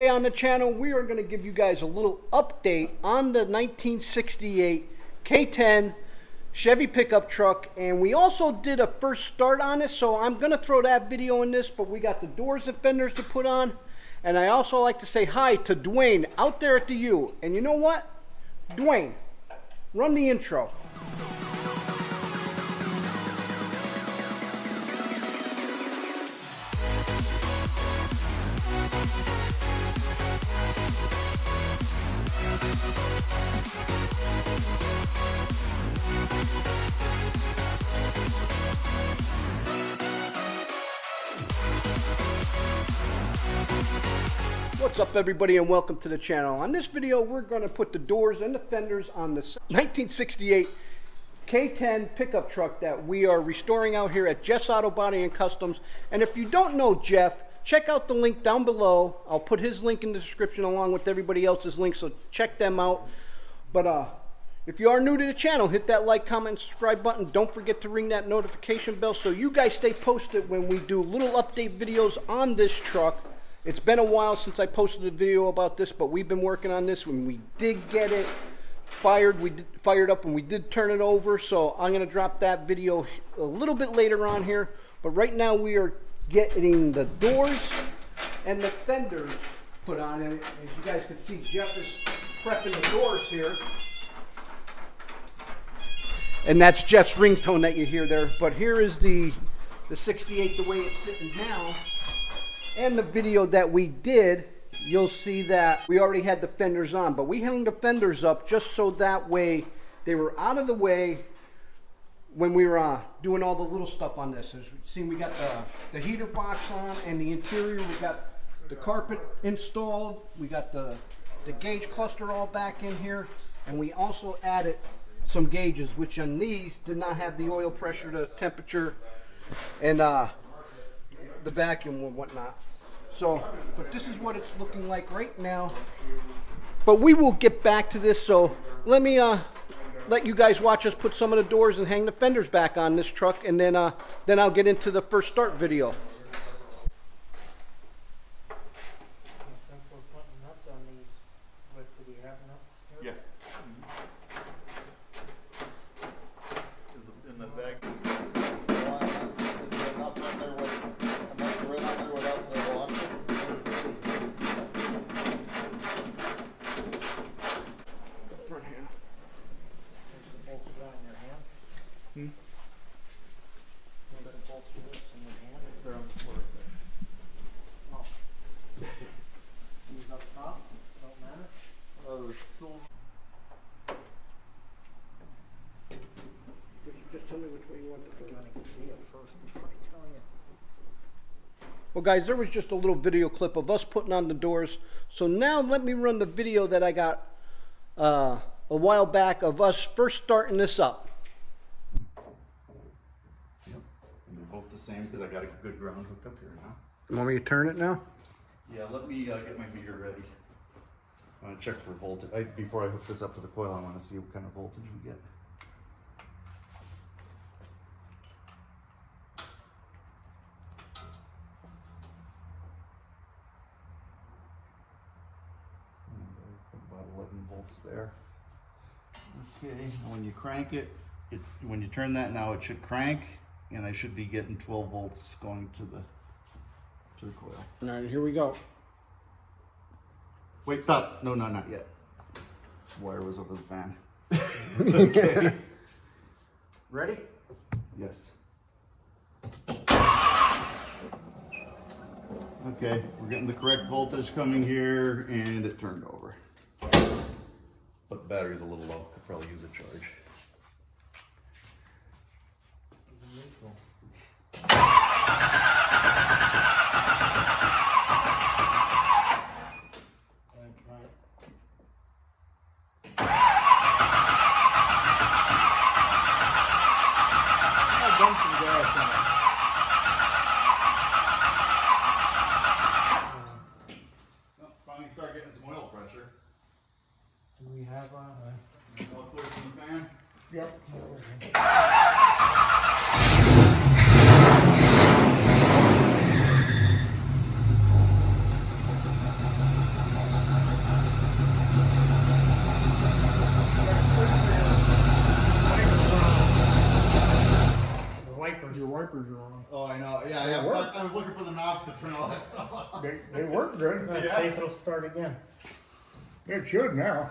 Today on the channel, we are going to give you guys a little update on the 1968 K10 Chevy pickup truck, and we also did a first start on it, so I'm going to throw that video in this, but we got the doors and fenders to put on, and I also like to say hi to Dwayne out there at the U. And you know what? Dwayne, run the intro. What's up, everybody, and welcome to the channel. On this video, we're going to put the doors and the fenders on the 1968 K10 pickup truck that we are restoring out here at Jeff's Auto Body and Customs. And if you don't know Jeff, check out the link down below. I'll put his link in the description along with everybody else's links, so check them out. But if you are new to the channel, hit that like, comment, and subscribe button. Don't forget to ring that notification bell so you guys stay posted when we do little update videos on this truck. It's been a while since I posted a video about this, but we've been working on this. When we did get it fired up, and we did turn it over, so I'm going to drop that video a little bit later on here. But right now we are getting the doors and the fenders put on, and as you guys can see, Jeff is prepping the doors here. And that's Jeff's ringtone that you hear there. But here is the 68 the way it's sitting now. And the video that we did, you'll see that we already had the fenders on, but we hung the fenders up just so that way they were out of the way when we were doing all the little stuff on this. As you see, we got the heater box on, and the interior, we got the carpet installed, we got the gauge cluster all back in here, and we also added some gauges, which on these did not have the oil pressure, the temperature, and the vacuum and whatnot. So, but this is what it's looking like right now. But we will get back to this, so let me let you guys watch us put some of the doors and hang the fenders back on this truck, and then I'll get into the first start video. Since we're putting nuts on these, do we have nuts here? Yeah. In the back. Front hand. There's the bolts down in your hand. There's the bolts to this in your hand. They're on the floor right there. Oh. These up top, don't matter. Oh, silver. Just tell me which way you want to go. You want to see it first before I tell you. Well, guys, there was just a little video clip of us putting on the doors. So now let me run the video that I got a while back of us first starting this up. Yep. And they're both the same because I got a good ground hooked up here now. You want me to turn it now? Yeah, let me get my meter ready. I want to check for voltage. Before I hook this up to the coil, I want to see what kind of voltage we get. About 11 volts there. Okay, and when you crank it, when you turn that now, it should crank, and I should be getting 12 volts going to the coil. All right, here we go. Wait, stop. No, not yet. Wire was over the fan. Okay. Ready? Yes. Okay, we're getting the correct voltage coming here, and it turned over. But the battery's a little low. Could probably use a charge. Finally start getting some oil pressure. Do we have All clear from the fan? Yep. wipers are on. Oh, I know. Yeah, They yeah. work. I was looking for the knob to turn all that stuff off. They work good. Let's see if it'll start again. It should now.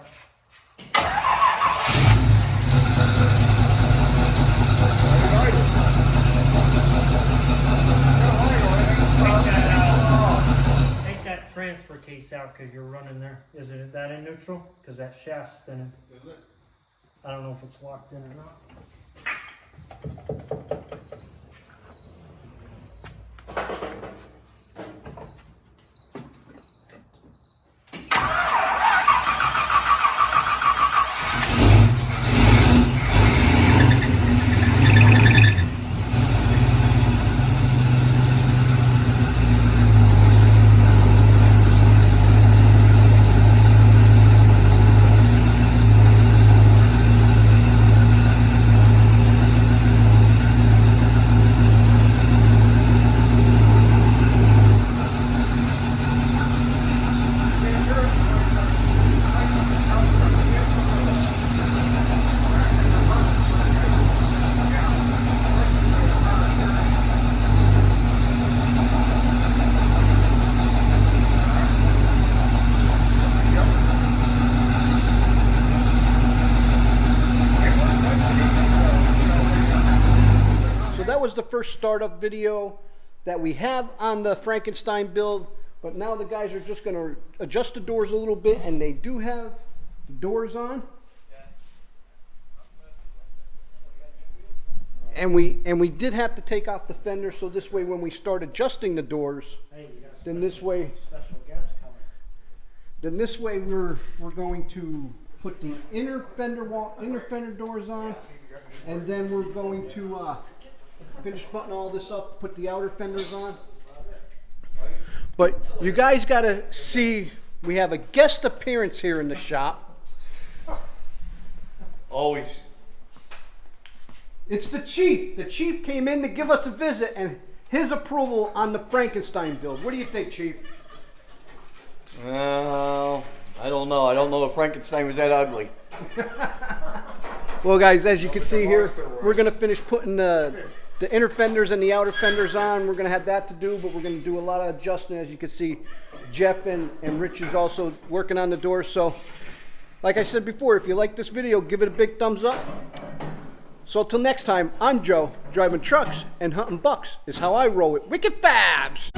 Take that transfer case out because you're running there. Is it that in neutral? Because that shaft's spinning. Is it? I don't know if it's locked in or not. That was the first startup video that we have on the Frankenstein build, but now the guys are just going to adjust the doors a little bit, and they do have the doors on. And we did have to take off the fender, so this way when we start adjusting the doors, Hey, you got then this way special guest coming. then this way we're going to put the inner fender doors on, and then we're going to finish buttoning all this up, put the outer fenders on. But you guys got to see, we have a guest appearance here in the shop. Always. It's the chief. The chief came in to give us a visit and his approval on the Frankenstein build. What do you think, Chief? Well, I don't know. I don't know if Frankenstein was that ugly. Well, guys, as you can see here, we're going to finish putting the inner fenders and the outer fenders on. We're going to have that to do, but we're going to do a lot of adjusting. As you can see, Jeff and Rich is also working on the doors. So, like I said before, if you like this video, give it a big thumbs up. So till next time, I'm Joe, driving trucks and hunting bucks is how I roll it. Wicked Fabz!